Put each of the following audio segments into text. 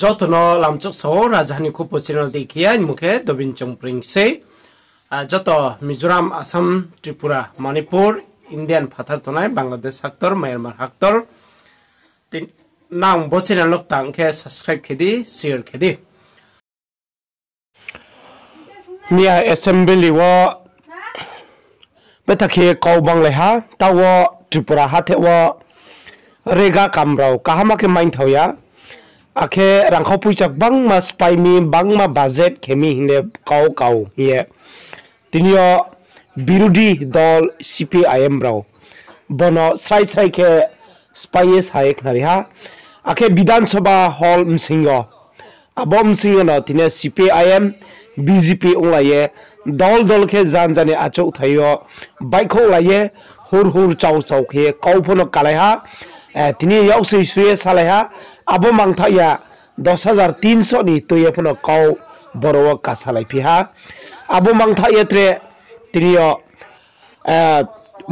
Jotono lamchok so rajhani kupo channel dikia mukhe dobin chongpring se joto Mizoram Assam Tripura Manipur Indian phathar tonai Bangladesh haktor Myanmar haktor tin nang bo channel lok tang ke subscribe khedi share khedi Mia assembly wo betakhe kau bang leha tawo Tripura hathe wo rega kamrau kahama ke main thoya Ake rangkau puncak bang mas paimi bang ma budget kemi hine kau ye tinio birudi dol CPIM brau bono sai ke spies haik nariha ake Bidhan Sabha hall msingo abom singo no tine CPIM BJP unglaye dol ke janjane achok thayo baiko laye hur chau ke kau phono kalaiha tini yausei suye salaiha abo mangthaya 10,300 ni toye phono kau borowa kasalai piha abo mangthaya tre tiniyo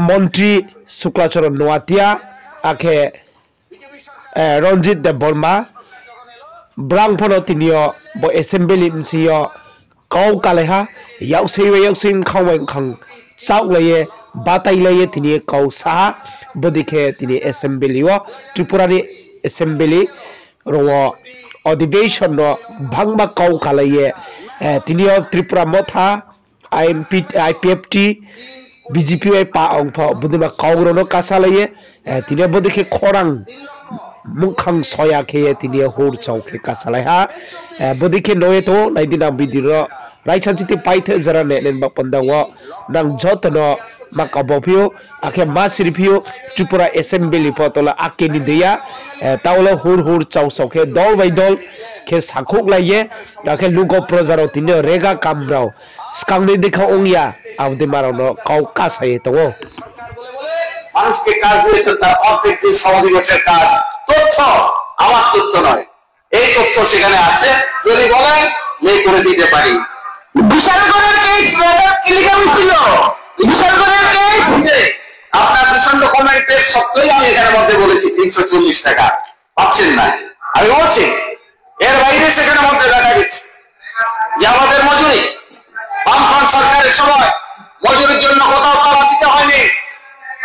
মন্ত্রী শুক্লাচরণ নোয়াতিয়া আখে রঞ্জিত দেব বর্মা ব্রাং ফোনো তিনিও ব assembly মসিও cow কালেহা ইয়াউসেই খাওয়াই খাং চাক লয়ে বাতাই লয়ে তিনি cow Saha বদিকে তিনি এসেম্বলিও ত্রিপুরানি এসেম্বলি রো অধিবেশন ভাংবা কাউ কালাইয়ে তিনিও ত্রিপুরা মথা IPFT BJP pa ongpho budima kawrono kasalaye tine bodike khorang mukhang soya khe tine hor chauke kasalai ha bodike noeto naidina bidiro right sanchiti paithe jara nenen ba pandawo nang jotono makabopio akhe masiripio Tripura assembly potola akeni deya taulo hor chau sauke dol by dol ke sakhok laye akhe lugo projaro tine rega kambrao skangni dekha ongya avde marano kau kasaye to মানুষকে কাজ দিয়েছে তার অর্ধেক দিন সমাবেশের কাজ তথ্য আমার তথ্য নয় এই তথ্য সেখানে আছে যদি বলেন নেই করে দিতে পারি বিশালগড়ের কেস ক্লিয়ার ছিল বিশালগড়ের কেস আপনার প্রচন্ড কমেন্টের সত্যই আমি এখানে মধ্যে বলেছি 340 টাকা পাচ্ছেন না আমি বলছি এর বাইরে সেখানে মধ্যে দেখা গেছে যে আমাদের মজুরি বামফ্রন্ট সরকারের সময় মজুরির জন্য কোথাও তালা দিতে হয়নি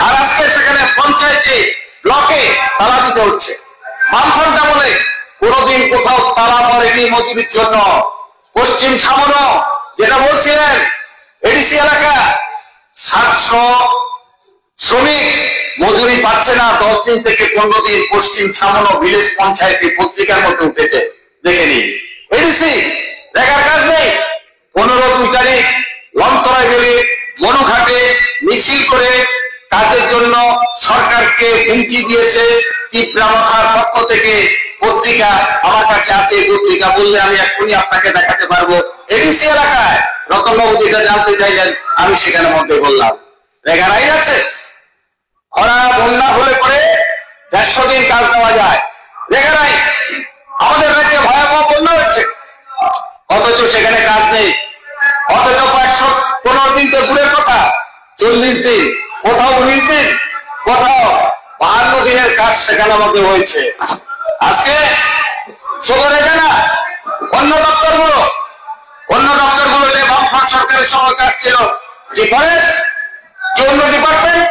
আর আজকে সেখানে পঞ্চায়েতে ব্লকে তালা দিতে হচ্ছে বামফ্রন্ট বলে কোনোদিন কোথাও তালা পড়েনি মজুরির জন্য পশ্চিম ছামনো যেটা বলছিলেন এডিসি এলাকা 700 শ্রমিক মজুরি পাচ্ছে না 10 দিন থেকে 15 দিন পশ্চিম ছামনো ভিলেজ পঞ্চায়েতে পত্রিকার মধ্যে উঠেছে দেখে নিন এডিসি দেখার কাজ নেই 15-2 তারিখ লংতরায় গেলে মনুঘাটে মিছিল করে কাজের জন্য সরকারকে হুমকি দিয়েছে তীব্রামাথার পক্ষ থেকে পত্রিকা আমার কাছে আছে পত্রিকা বললে আমি এখনই আপনাকে দেখাতে পারবো এডিসি এলাকায় রতনবাবু যেটা জানতে চাইলেন আমি সেখানে মধ্যে বললাম রেগারাই আছে খরা বন্যা হলে পরে 150 দিন কাজ দেওয়া যায় রেগারাই আমাদের রাজ্যে ভয়াবহ বন্যা হচ্ছে অথচ সেখানে কাজ নেই অথচ 115 দিন তো দূরের কথা 40 দিন কোথাও 19 দিন কোথাও 52 দিনের কাজ সেখানে মধ্যে হয়েছে আজকে শুধু রেখে না অন্য দপ্তরগুলো বামফ্রন্ট সরকারের সময় কাজ ছিল কি ফরেস্ট কি অন্য ডিপার্টমেন্ট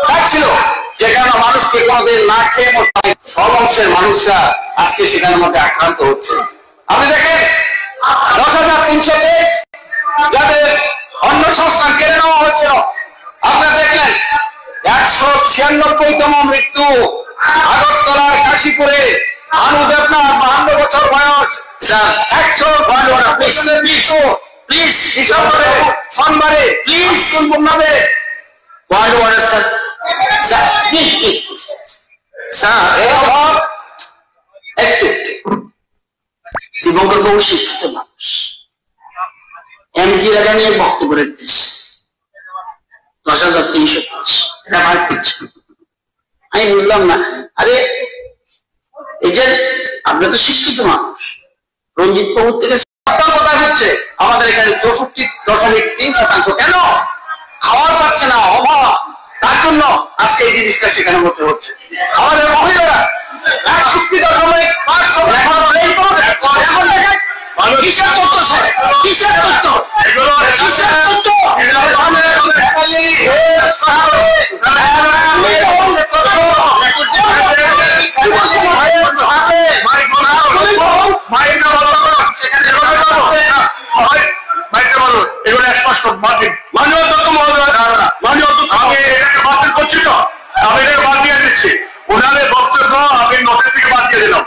কাজ ছিল যেখানে মানুষকে কোনোদিন না খেয়ে সব অংশের মানুষরা আজকে সেখানের মধ্যে আক্রান্ত হচ্ছে আপনি দেখেন 10,300 যাদের অন্য সংস্থান কেড়ে নেওয়া হচ্ছিল আপনারা দেখলেন 196তম মৃত্যু আগরতলার কাশীপুরে আনু দেবনাথ 52 বছর বয়স 100 প্লিজ ডিসেম্বরে সোমবারে প্লিজ সম্পূর্ণভাবে পয়েন্ট ওয়ার্ড স্যার এই আওয়াজ একটু দিবঙ্কর বাবু শিক্ষিত মানুষ এমজি রাজা নিয়ে বক্তব্য দেশ 10,310 এটা ভাই করছে আমি বললাম না আরে এই যে আমরা তো শিক্ষিত মানুষ রঞ্জিত বাবু থেকে কথা হচ্ছে আমাদের এখানে 64.3% কেন খাওয়ার পাচ্ছে না অভাব তার জন্য আজকে এই জিনিসটা সেখানে করতে হচ্ছে আমাদের মহিলারা কিসের তথ্য স্যার? কিসের তথ্য? কিসের তথ্য? বাতিল করছি তো, আমি এটাকে বাদ দিয়ে দিচ্ছি। ওনাদের বক্তব্য আমি নোটের থেকে বাদ দিয়ে দিলাম।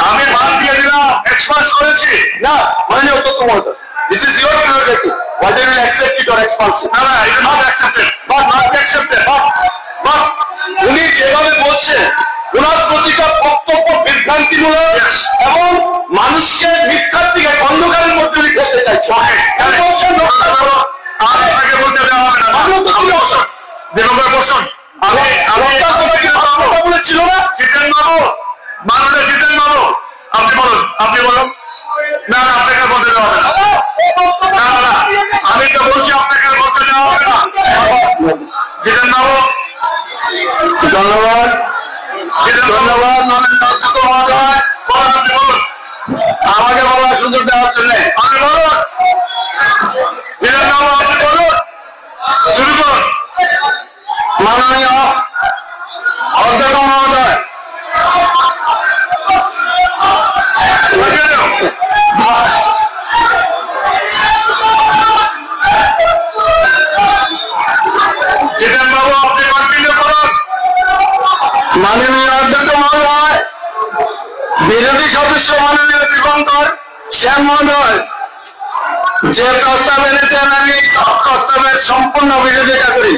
আমি বাদ দিয়ে দিলাম, এক্সপান্স করেছি না। মাননীয় অধ্যক্ষ মহোদয়, this is your prerogative whether you accept it or expulse it. না, it is not accepted. Not accepted. But উনি যেভাবে বলছেন, ওনার প্রতিটা বক্তব্য বিভ্রান্তিমূলক এবং মানুষকে মিথ্যার দিকে অন্ধকারের মধ্যে ফেলতে চাইছে। আপনাকে বলতে দেওয়া হবে না। বলেছিল না জিতেন বাবু, মাননীয় জিতেন বাবু, আপনি বলুন, আপনি বলুন। না, আপনাকে বলতে দেওয়া হবে না। আমি তো বলছি আপনাকে বলতে দেওয়া হবে না। জিতেন বাবু, ধন্যবাদ। ধন্যবাদ মাননীয় অধ্যক্ষ মহোদয়। আপনি বলুন, আমাকে বলার সুযোগ দেওয়ার জন্য। আপনি বলুন, জিতেন বাবু, আপনি বলুন, শুরু করুন। মাননীয় অধ্যক্ষ মহোদয়, জিতেন বাবু, আপনি কন্টিনিউ করুন। মাননীয় অধ্যক্ষ মহোদয়, বিরোধী সদস্য মাননীয় দীপঙ্কর শ্যাম মহোদয় যে প্রস্তাব এনেছেন, আমি প্রস্তাবের সম্পূর্ণ বিরোধিতা করি।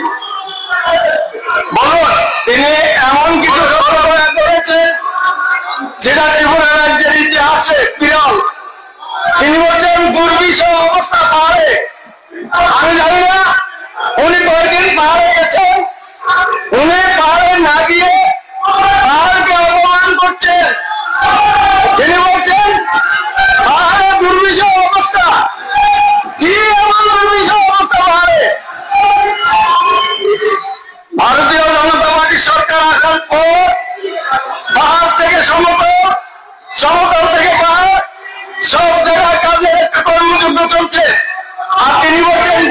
বলুন, তিনি এমন কিছু সরবরাহ করেছেন যেটা ত্রিপুরা রাজ্যের ইতিহাসে বিরল। তিনি বলছেন দুর্বিষহ অবস্থা পাহাড়ে। আমি জানি না উনি কয়েকদিন পাহাড়ে গেছেন, উনি পাহাড়ে না গিয়ে পাহাড়কে অপমান করছেন। তিনি বলছেন পাহাড়ে দুর্বিষহ অবস্থা। কি এমন দুর্বিষহ অবস্থা পাহাড়ে? ভারতীয় জনতা পার্টির সরকার আসার পর পাহাড় থেকে সমতল, সমতল থেকে পাহাড়, সব জায়গায় কাজের একটা কর্মযজ্ঞ চলছে। আর তিনি বলছেন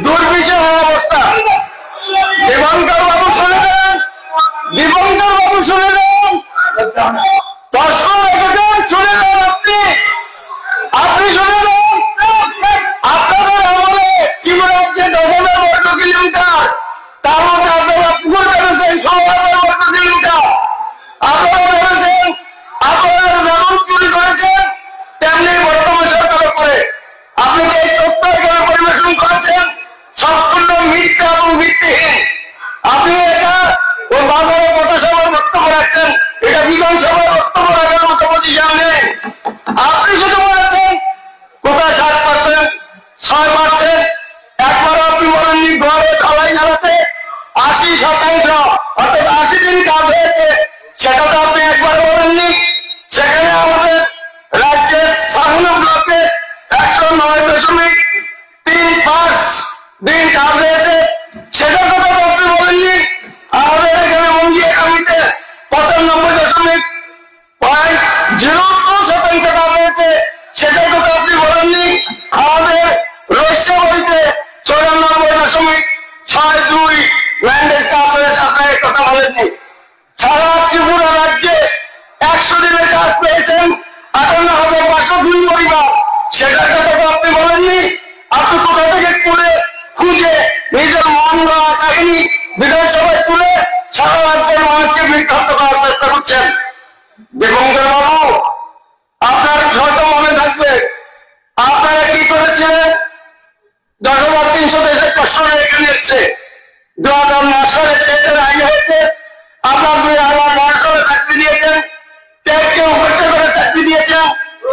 দুর্বিষহ অবস্থা। দীপঙ্কর বাবু শুনে যান, দীপঙ্কর বাবু শুনে যান, প্রশ্ন রেখেছেন, শুনে যান। আপনি শুনে যান। আপনাদের আমলে ত্রিপুরা রাজ্যে 10,000 বর্গ কিলোমিটার, তার মধ্যে আপনারা পুকুর পেরেছেন 16,000 বর্গ কিলোমিটার। আপনারা পেরেছেন, আপনারা যেমন চুরি করেছেন তেমনি বর্তমান সরকারও করে। আপনি যে এই তথ্য এখানে পরিবেশন করেছেন সম্পূর্ণ মিথ্যা এবং ভিত্তিহীন। আপনি এটা ওই বাজারে পথসভার বক্তব্য রাখছেন, এটা বিধানসভার বক্তব্য রাখার মতো পজিশন নেই। আপনি শুধু বলেছেন কোথায় 7%, 6%, একবার আপনি বলেননি ঘরে ঢালাই জ্বালাতে 80% অর্থাৎ 80 দিন কাজ হয়েছে, সেটা তো আপনি একবার বলেননি। সেখানে আমাদের রাজ্যের সাহানো ব্লকে 109.35 দিন কাজ হয়েছে, সেটা কথা তো আপনি বলেননি। আমাদের এখানে মঙ্গিয়াকামিতে 95.02% কাজ হয়েছে, সেটা কথা আপনি বলেননি। আমাদের রহস্যবাড়িতে 94.62 ল্যান্ডেজ কাজ হয়েছে, আপনার কথা বলেননি। সারা ত্রিপুরা রাজ্যে 100 দিনের কাজ পেয়েছেন 58,502 পরিবার, সেটার কথা তো আপনি বলেননি। আপনি কোথা থেকে খুঁজে নিজের মন গড়া কাহিনী বিধানসভায় তুলে সারা রাজ্যের মানুষকে বিভ্রান্ত করার চেষ্টা করছেন। দীপঙ্কর বাবু, আপনার হয়তো মনে থাকবে আপনারা কি করেছিলেন। 10,363 এখানে এসছে। 2009 সালে টেটের আইন হয়েছে, আপনার 2009 সালে চাকরি দিয়েছেন, টেটকে উপেক্ষা করে চাকরি দিয়েছেন।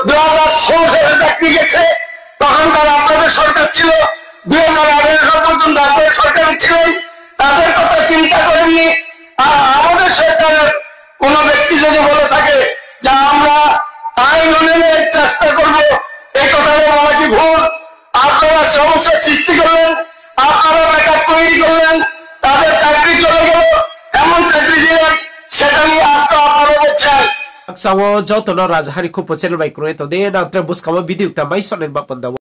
2016 সালে চাকরি গেছে, তখনকার আপনাদের সরকার ছিল। 2018 সাল পর্যন্ত আপনাদের সরকারে ছিলেন, তাদের কথা চিন্তা করেননি। আর আমাদের সরকারের কোন ব্যক্তি যদি বলে থাকে যে আমরা আইন অনুযায়ী চেষ্টা করব, এই কথাটা বলা কি ভুল? আপনারা সমস্যার সৃষ্টি করলেন, আপনারা বেকার তৈরি করলেন, তাদের চাকরি সেটা নিয়ে আজকে আপনারা বলছেন Aksawo jotono rajahari kupo channel by kuno to de na tre buskama video ta mai sonen ba panda